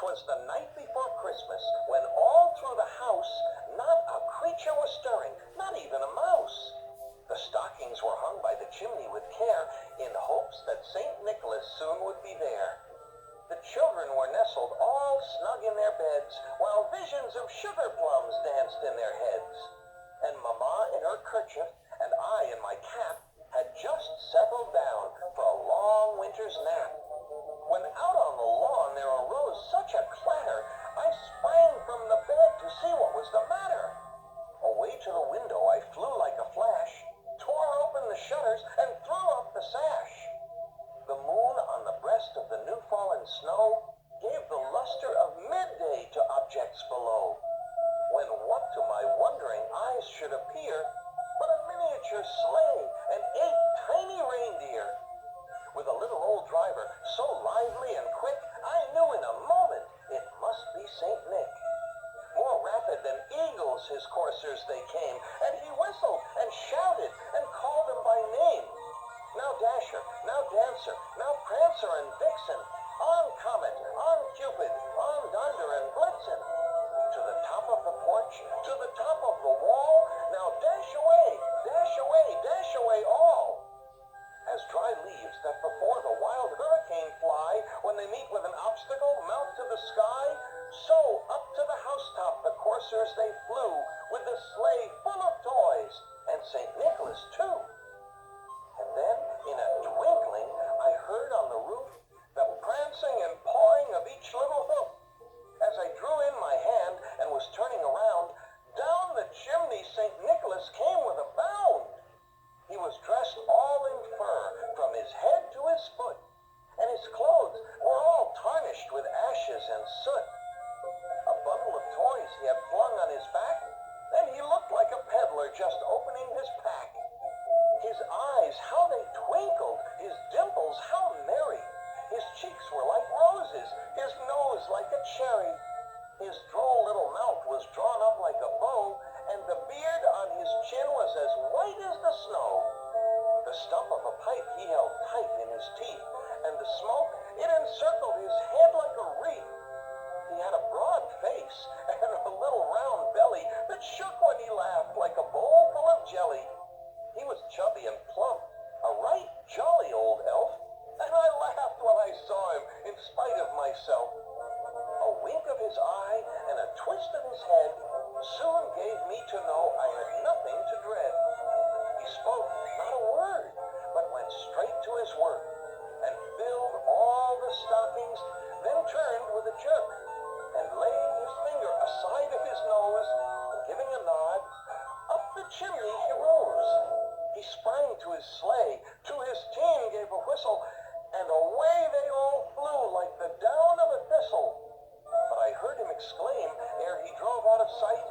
'Twas the night before Christmas, when all through the house not a creature was stirring, not even a mouse. The stockings were hung by the chimney with care, in hopes that St. Nicholas soon would be there. The children were nestled all snug in their beds, while visions of sugar plums danced in their heads. And Mamma in her kerchief, and I in my cap, had just settled down for a long winter's nap. When out on the lawn there arose such a clatter, I sprang from the bed to see what was the matter. Away to the window I flew like a flash, tore open the shutters, and threw up the sash. The moon on the breast of the new-fallen snow gave the luster of midday to objects below, when what to my wondering eyes should appear but a miniature sleigh and 8 tiny reindeer. With a little old driver so lively and quick, I knew in a moment it must be St. Nick. More rapid than eagles his coursers they came, and he whistled and shouted and called them by name. Now Dasher, now Dancer, now Prancer and Vixen, on Comet, on Cupid, on Donder and Blitzen. To the top of the porch, to the top of the wall, now dash away, dash away, dash away all. As dry leaves that before the wild hurricane fly, when they meet with an obstacle, mount to the sky, so up to the housetop the coursers they flew, with the sleigh full of toys, and St. Nicholas too. And then, in a twinkling, I heard on the roof the prancing and pawing of each little hoof. As I drew in my hand and was turning around, down the chimney St. Nicholas came with a bound. He was dressed all in fur, from his head to his foot, and his clothes were all tarnished with ashes and soot. A bundle of toys he had flung on his back, and he looked like a peddler just opening his pack. His eyes, how they twinkled, his dimples, how merry. His cheeks were like roses, his nose like a cherry. His droll little mouth was drawn up like a bow, and the beard on his chin was as white as the snow. The stump of a pipe he held tight in his teeth, and the smoke, it encircled his head like a wreath. He had a broad face and a little round belly that shook when he laughed like a bowl full of jelly. He was chubby and plump, a right jolly old elf, and I laughed when I saw him in spite of myself. A wink of his eye and a twist of his head soon gave me to know I had nothing to dread. He spoke not a word, but went straight to his work, and filled all the stockings, then turned with a jerk, and laying his finger aside of his nose, giving a nod, up the chimney he rose. He sprang to his sleigh, to his team gave a whistle, and away they all flew like the down of a thistle. But I heard him exclaim, ere he drove out of sight,